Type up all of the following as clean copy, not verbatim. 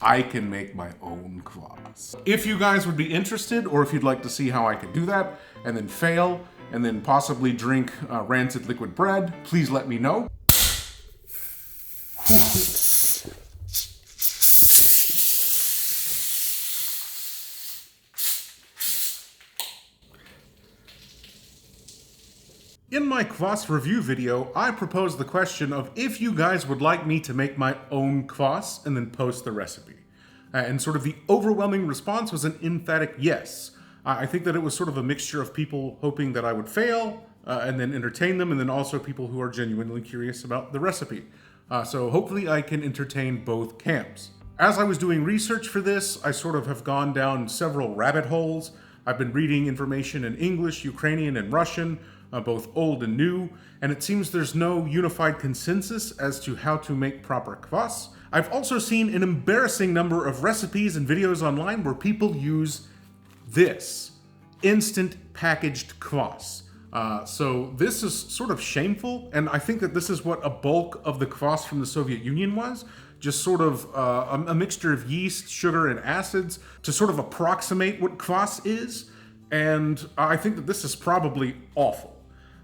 I can make my own kvass. If you guys would be interested, or if you'd like to see how I can do that, and then fail, and then possibly drink rancid liquid bread, please let me know. In my Kvass review video, I proposed the question of if you guys would like me to make my own Kvass and then post the recipe. And sort of the overwhelming response was an emphatic yes. I think that it was sort of a mixture of people hoping that I would fail and then entertain them, and then also people who are genuinely curious about the recipe. So hopefully I can entertain both camps. As I was doing research for this, I sort of have gone down several rabbit holes. I've been reading information in English, Ukrainian, and Russian, both old and new, and it seems there's no unified consensus as to how to make proper kvass. I've also seen an embarrassing number of recipes and videos online where people use this, instant packaged kvass. So this is sort of shameful, and I think that this is what a bulk of the kvass from the Soviet Union was. Just sort of a mixture of yeast, sugar, and acids to sort of approximate what kvass is, and I think that this is probably awful.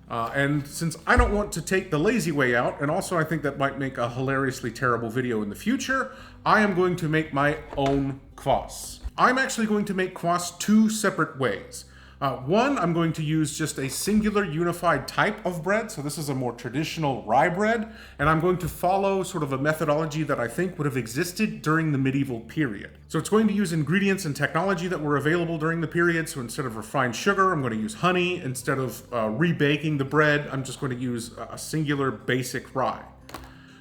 And since I don't want to take the lazy way out, and also I think that might make a hilariously terrible video in the future, I am going to make my own kvass. I'm actually going to make kvass two separate ways. One, I'm going to use just a singular unified type of bread. So this is a more traditional rye bread, and I'm going to follow sort of a methodology that I think would have existed during the medieval period. So it's going to use ingredients and technology that were available during the period. So instead of refined sugar, I'm going to use honey. Instead of rebaking the bread, I'm just going to use a singular basic rye.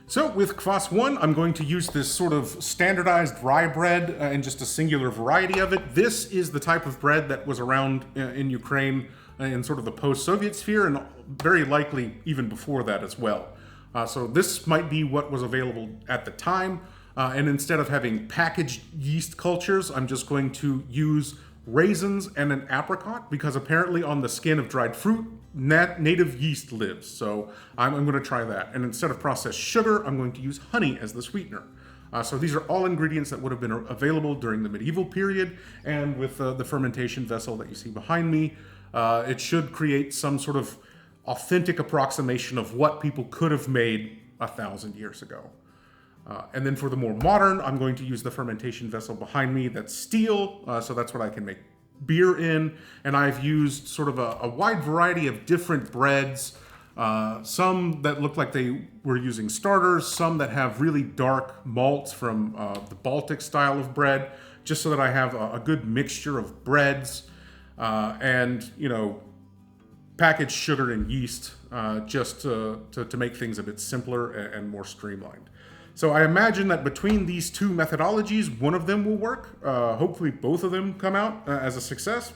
So with Kvass 1, I'm going to use this sort of standardized rye bread and just a singular variety of it. This is the type of bread that was around in Ukraine in sort of the post-Soviet sphere, and very likely even before that as well. So this might be what was available at the time. And instead of having packaged yeast cultures, I'm just going to use raisins and an apricot, because apparently on the skin of dried fruit, native yeast lives. So I'm going to try that. And instead of processed sugar, I'm going to use honey as the sweetener. So these are all ingredients that would have been available during the medieval period. And with the fermentation vessel that you see behind me, it should create some sort of authentic approximation of what people could have made 1,000 years ago. And then for the more modern, I'm going to use the fermentation vessel behind me that's steel, so that's what I can make beer in. And I've used sort of a wide variety of different breads, some that look like they were using starters, some that have really dark malts from the Baltic style of bread, just so that I have a good mixture of breads and, you know, packaged sugar and yeast, just to make things a bit simpler and more streamlined. So I imagine that between these two methodologies, one of them will work. Hopefully both of them come out as a success.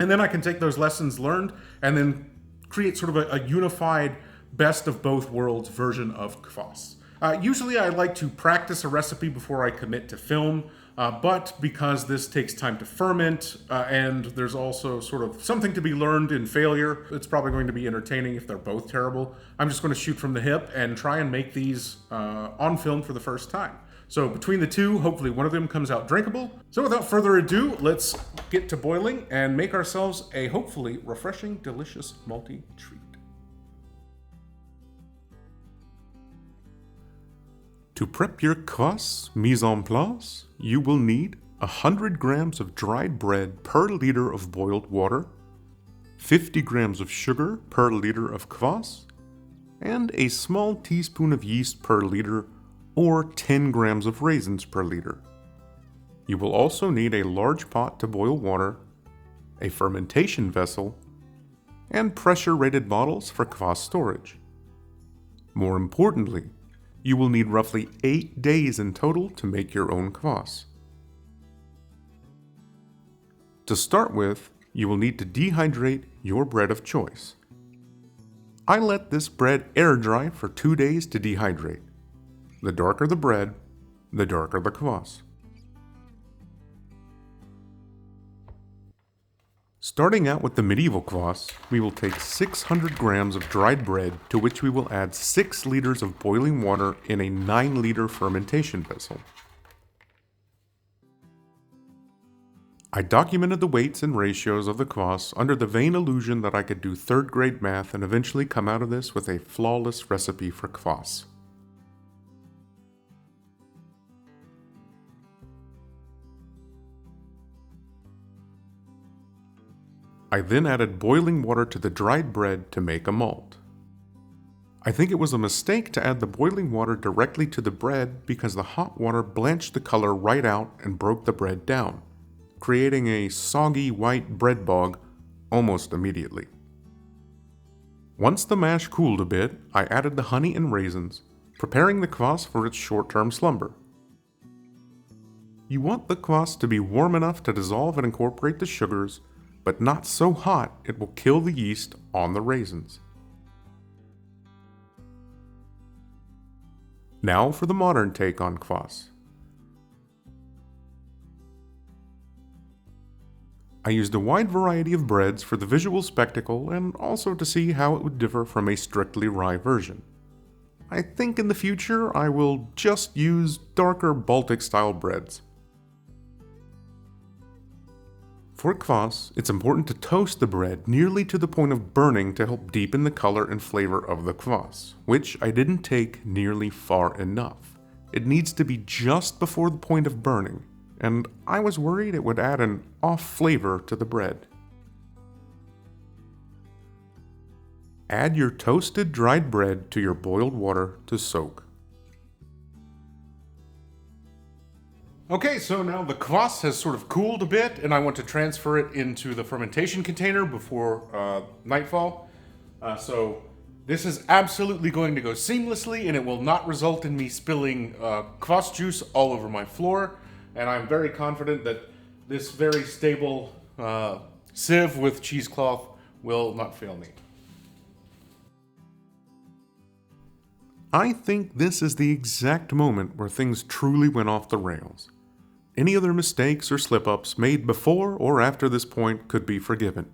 And then I can take those lessons learned and then create sort of a unified best of both worlds version of kvass. Usually I like to practice a recipe before I commit to film, but because this takes time to ferment and there's also sort of something to be learned in failure, it's probably going to be entertaining if they're both terrible. I'm just going to shoot from the hip and try and make these on film for the first time. So between the two, hopefully one of them comes out drinkable. So without further ado, let's get to boiling and make ourselves a hopefully refreshing, delicious, malty treat. To prep your kvass mise en place, you will need 100 grams of dried bread per liter of boiled water, 50 grams of sugar per liter of kvass, and a small teaspoon of yeast per liter, or 10 grams of raisins per liter. You will also need a large pot to boil water, a fermentation vessel, and pressure-rated bottles for kvass storage. More importantly, you will need roughly 8 days in total to make your own kvass. To start with, you will need to dehydrate your bread of choice. I let this bread air dry for 2 days to dehydrate. The darker the bread, the darker the kvass. Starting out with the medieval kvass, we will take 600 grams of dried bread, to which we will add 6 liters of boiling water in a 9-liter fermentation vessel. I documented the weights and ratios of the kvass under the vain illusion that I could do third-grade math and eventually come out of this with a flawless recipe for kvass. I then added boiling water to the dried bread to make a malt. I think it was a mistake to add the boiling water directly to the bread because the hot water blanched the color right out and broke the bread down, creating a soggy white bread bog almost immediately. Once the mash cooled a bit, I added the honey and raisins, preparing the kvass for its short-term slumber. You want the kvass to be warm enough to dissolve and incorporate the sugars, but not so hot it will kill the yeast on the raisins. Now for the modern take on kvass. I used a wide variety of breads for the visual spectacle and also to see how it would differ from a strictly rye version. I think in the future I will just use darker Baltic-style breads. For kvass, it's important to toast the bread nearly to the point of burning to help deepen the color and flavor of the kvass, which I didn't take nearly far enough. It needs to be just before the point of burning, and I was worried it would add an off flavor to the bread. Add your toasted dried bread to your boiled water to soak. Okay, so now the kvass has sort of cooled a bit, and I want to transfer it into the fermentation container before nightfall. So this is absolutely going to go seamlessly, and it will not result in me spilling kvass juice all over my floor. And I'm very confident that this very stable sieve with cheesecloth will not fail me. I think this is the exact moment where things truly went off the rails. Any other mistakes or slip-ups made before or after this point could be forgiven.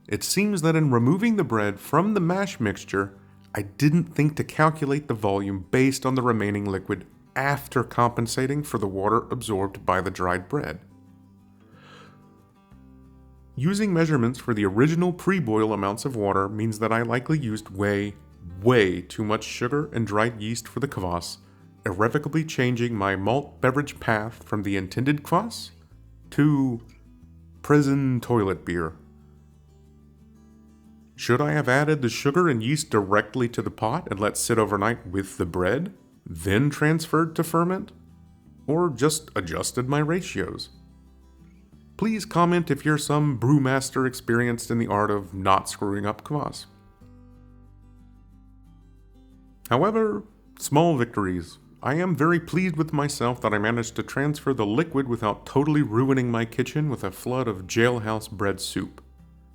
It seems that in removing the bread from the mash mixture, I didn't think to calculate the volume based on the remaining liquid after compensating for the water absorbed by the dried bread. Using measurements for the original pre-boil amounts of water means that I likely used way too much sugar and dried yeast for the kvass, irrevocably changing my malt beverage path from the intended kvass to prison toilet beer. Should I have added the sugar and yeast directly to the pot and let sit overnight with the bread, then transferred to ferment? Or just adjusted my ratios? Please comment if you're some brewmaster experienced in the art of not screwing up kvass. However, small victories. I am very pleased with myself that I managed to transfer the liquid without totally ruining my kitchen with a flood of jailhouse bread soup.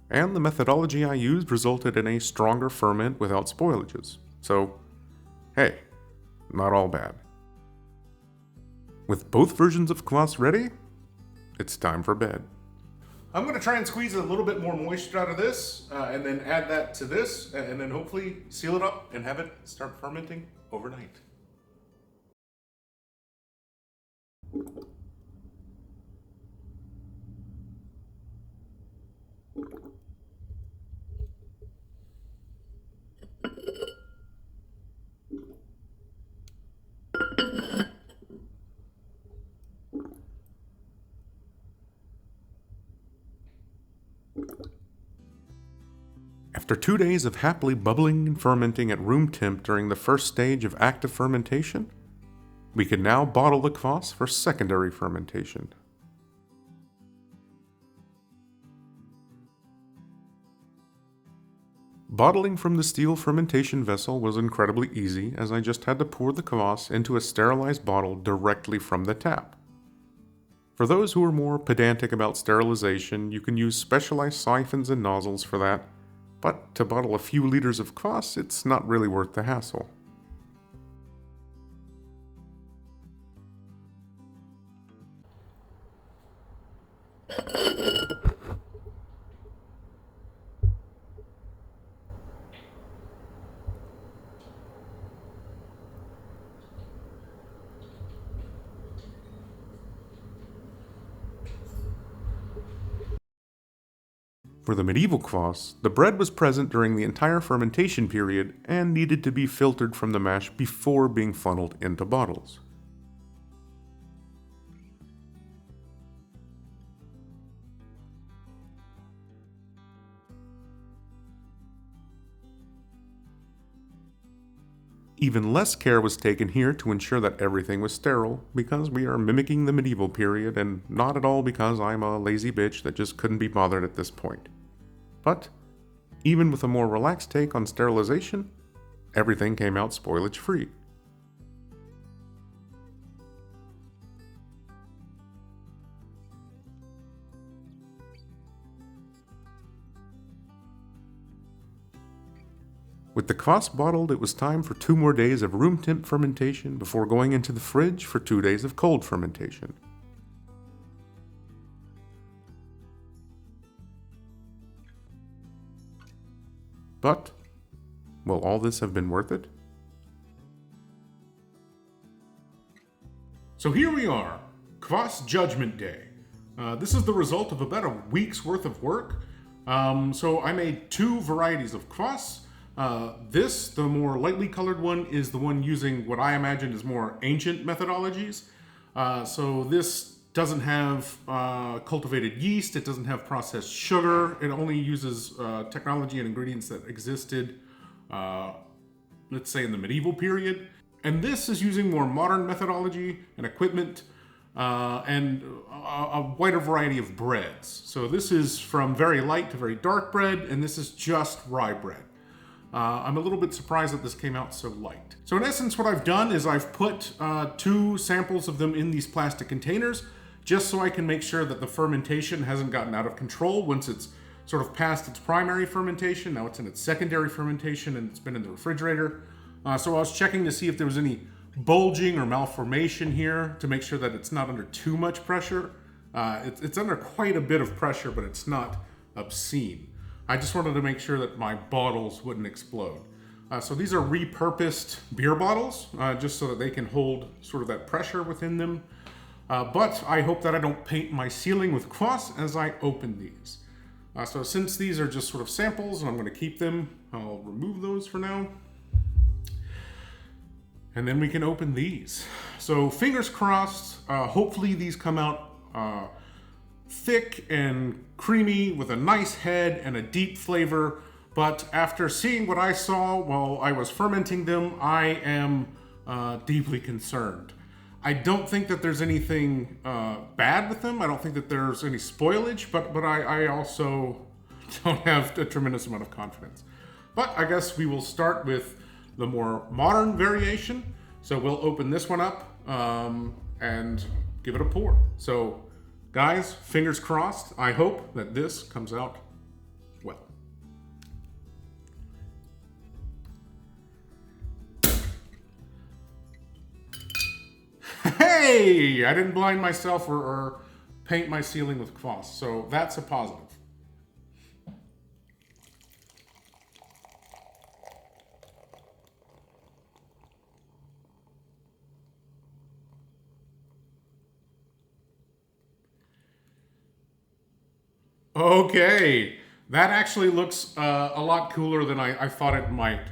And the methodology I used resulted in a stronger ferment without spoilages. So, hey, not all bad. With both versions of kvass ready, it's time for bed. I'm going to try and squeeze a little bit more moisture out of this, and then add that to this, and then hopefully seal it up and have it start fermenting overnight. After 2 days of happily bubbling and fermenting at room temp during the first stage of active fermentation, we can now bottle the kvass for secondary fermentation. Bottling from the steel fermentation vessel was incredibly easy, as I just had to pour the kvass into a sterilized bottle directly from the tap. For those who are more pedantic about sterilization, you can use specialized siphons and nozzles for that, but to bottle a few liters of kvass, it's not really worth the hassle. For the medieval kvass, the bread was present during the entire fermentation period and needed to be filtered from the mash before being funneled into bottles. Even less care was taken here to ensure that everything was sterile, because we are mimicking the medieval period, and not at all because I'm a lazy bitch that just couldn't be bothered at this point. But, even with a more relaxed take on sterilization, everything came out spoilage-free. With the kvass bottled, it was time for 2 more days of room temp fermentation before going into the fridge for 2 days of cold fermentation. But, will all this have been worth it? So here we are, Kvass Judgment Day. This is the result of about a week's worth of work. So I made 2 varieties of kvass. This, the more lightly colored one, is the one using what I imagine is more ancient methodologies. So this doesn't have cultivated yeast, it doesn't have processed sugar, it only uses technology and ingredients that existed, let's say, in the medieval period. And this is using more modern methodology and equipment and a wider variety of breads. So this is from very light to very dark bread, and this is just rye bread. I'm a little bit surprised that this came out so light. So in essence, what I've done is I've put 2 samples of them in these plastic containers, just so I can make sure that the fermentation hasn't gotten out of control once it's sort of past its primary fermentation. Now it's in its secondary fermentation and it's been in the refrigerator. So I was checking to see if there was any bulging or malformation here to make sure that it's not under too much pressure. It's under quite a bit of pressure, but it's not obscene. I just wanted to make sure that my bottles wouldn't explode. So these are repurposed beer bottles, just so that they can hold sort of that pressure within them. But I hope that I don't paint my ceiling with kvass as I open these. So since these are just sort of samples and I'm going to keep them, I'll remove those for now. And then we can open these. So fingers crossed, hopefully these come out thick and creamy with a nice head and a deep flavor. But after seeing what I saw while I was fermenting them, I am deeply concerned. I don't think that there's anything bad with them. I don't think that there's any spoilage, but I also don't have a tremendous amount of confidence. But I guess we will start with the more modern variation. So we'll open this one up and give it a pour. So guys, fingers crossed. I hope that this comes out well. Hey, I didn't blind myself or paint my ceiling with kvass, so that's a positive. Okay, that actually looks a lot cooler than I thought it might.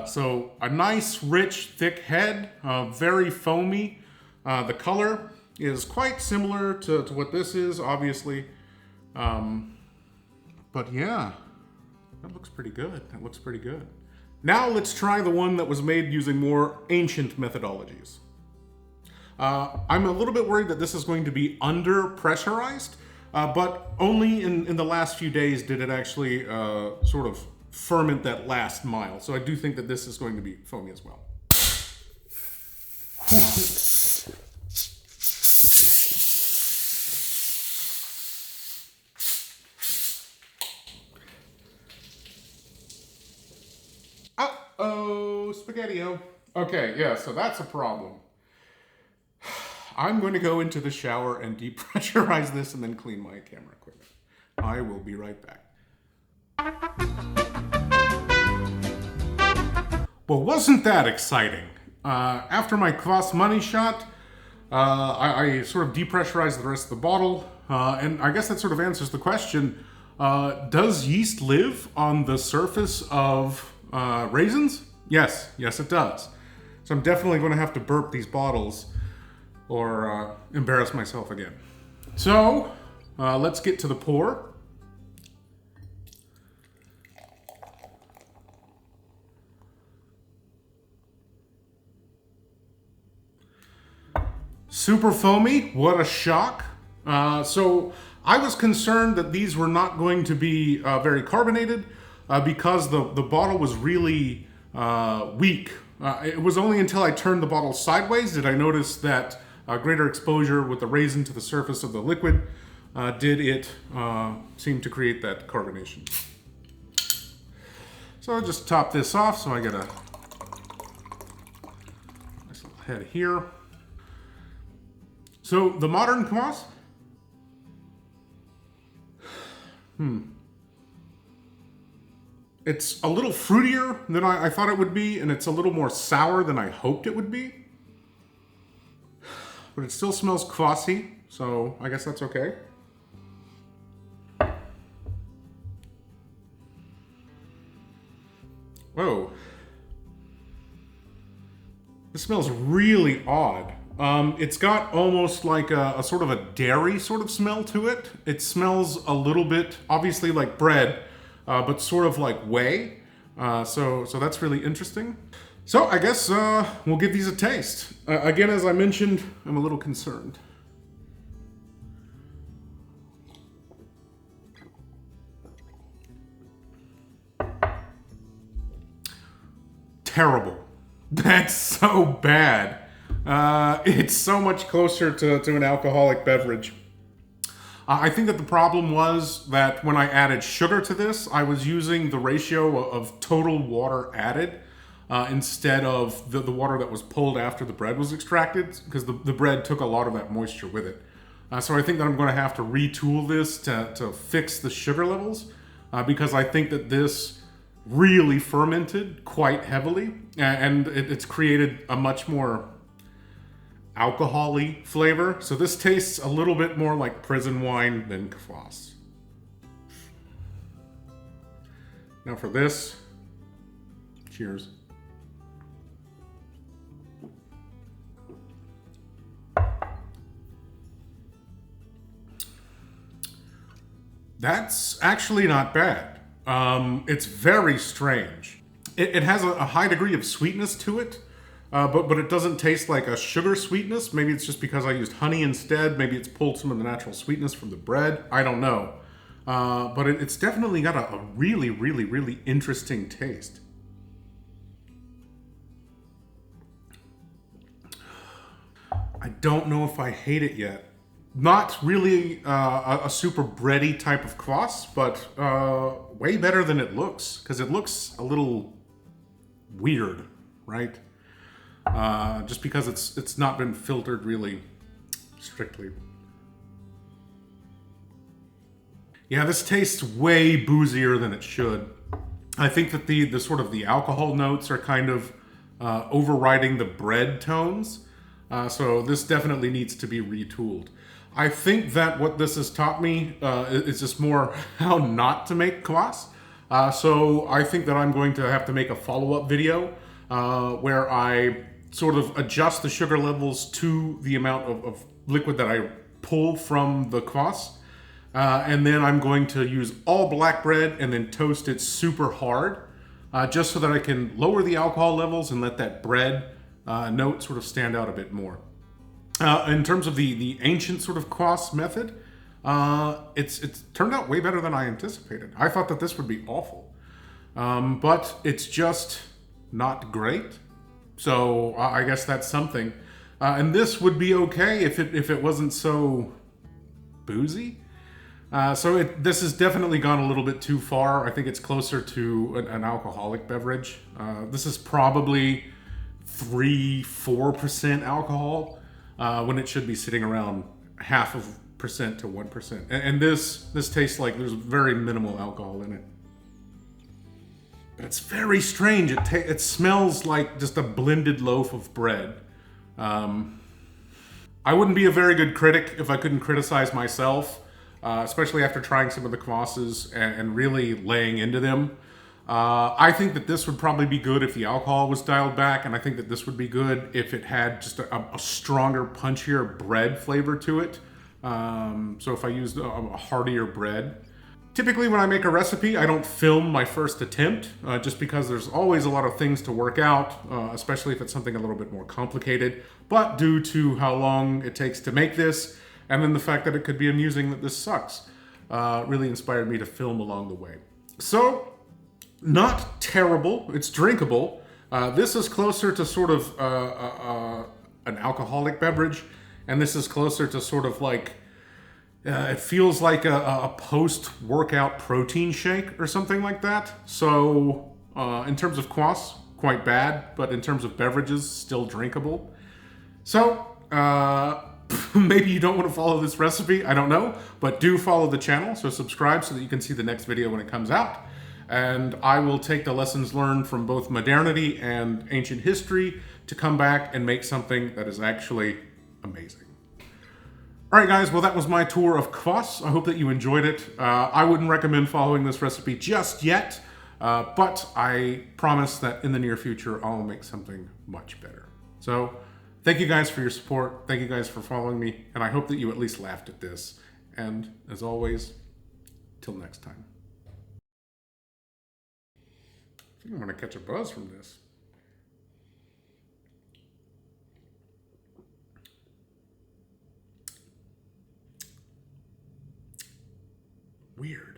So a nice, rich, thick head, very foamy. The color is quite similar to what this is, obviously. But yeah, that looks pretty good. That looks pretty good. Now let's try the one that was made using more ancient methodologies. I'm a little bit worried that this is going to be under pressurized. But only in the last few days did it actually sort of ferment that last mile. So I do think that this is going to be foamy as well. Uh-oh, spaghetti-o. Okay, yeah, so that's a problem. I'm going to go into the shower and depressurize this and then clean my camera equipment. I will be right back. Well, wasn't that exciting? After my kvass money shot, I sort of depressurized the rest of the bottle, and I guess that sort of answers the question, Does yeast live on the surface of raisins? Yes, it does. So I'm definitely going to have to burp these bottles or embarrass myself again. So let's get to the pour. Super foamy, what a shock. So I was concerned that these were not going to be very carbonated because the bottle was really weak. It was only until I turned the bottle sideways did I notice that greater exposure with the raisin to the surface of the liquid did it seem to create that carbonation. So I'll just top this off so I get a nice little head here. So the modern Kvass, it's a little fruitier than I thought it would be, and it's a little more sour than I hoped it would be. But it still smells Kvassy, so I guess that's okay. Whoa. This smells really odd. It's got almost like a sort of a dairy sort of smell to it. It smells a little bit, obviously like bread, but sort of like whey. So that's really interesting. So I guess we'll give these a taste. Again, as I mentioned, I'm a little concerned. Terrible. That's so bad. It's so much closer to an alcoholic beverage. I think that the problem was that when I added sugar to this, I was using the ratio of total water added instead of the water that was pulled after the bread was extracted, because the bread took a lot of that moisture with it. So I think that I'm going to have to retool this to fix the sugar levels, because I think that this really fermented quite heavily, and it's created a much more alcohol-y flavor. So this tastes a little bit more like prison wine than Kvass. Now for this, cheers. That's actually not bad. It's very strange. It has a high degree of sweetness to it. But it doesn't taste like a sugar sweetness. Maybe it's just because I used honey instead. Maybe it's pulled some of the natural sweetness from the bread. I don't know. But it's definitely got a really, really, really interesting taste. I don't know if I hate it yet. Not really a super bready type of Kvass, but way better than it looks. Because it looks a little weird, right? Just because it's not been filtered really strictly. Yeah, this tastes way boozier than it should. I think that the sort of the alcohol notes are kind of overriding the bread tones. So this definitely needs to be retooled. I think that what this has taught me is just more how not to make Kvass. So I think that I'm going to have to make a follow-up video where I sort of adjust the sugar levels to the amount of liquid that I pull from the Kvass. And then I'm going to use all black bread and then toast it super hard, just so that I can lower the alcohol levels and let that bread note sort of stand out a bit more. In terms of the ancient sort of Kvass method, it's turned out way better than I anticipated. I thought that this would be awful, but it's just not great. So I guess that's something. And this would be okay if it wasn't so boozy. So this has definitely gone a little bit too far. I think it's closer to an alcoholic beverage. This is probably 3-4% alcohol when it should be sitting around 0.5% to 1%. And this tastes like there's very minimal alcohol in it. But it's very strange. It smells like just a blended loaf of bread. I wouldn't be a very good critic if I couldn't criticize myself. especially after trying some of the Kvasses and really laying into them. I think that this would probably be good if the alcohol was dialed back, and I think that this would be good if it had just a stronger, punchier bread flavor to it. So if I used a heartier bread. Typically when I make a recipe, I don't film my first attempt, just because there's always a lot of things to work out, especially if it's something a little bit more complicated. But due to how long it takes to make this, and then the fact that it could be amusing that this sucks, really inspired me to film along the way. So, not terrible, it's drinkable. This is closer to sort of an alcoholic beverage, and this is closer to sort of like, it feels like a post-workout protein shake or something like that. So, in terms of Kvass, quite bad, but in terms of beverages, still drinkable. So, maybe you don't want to follow this recipe, I don't know, but do follow the channel, so subscribe so that you can see the next video when it comes out. And I will take the lessons learned from both modernity and ancient history to come back and make something that is actually amazing. All right, guys, well, that was my tour of Kvass. I hope that you enjoyed it. I wouldn't recommend following this recipe just yet, but I promise that in the near future, I'll make something much better. So thank you guys for your support. Thank you guys for following me, and I hope that you at least laughed at this. And as always, till next time. I think I'm gonna catch a buzz from this. Weird.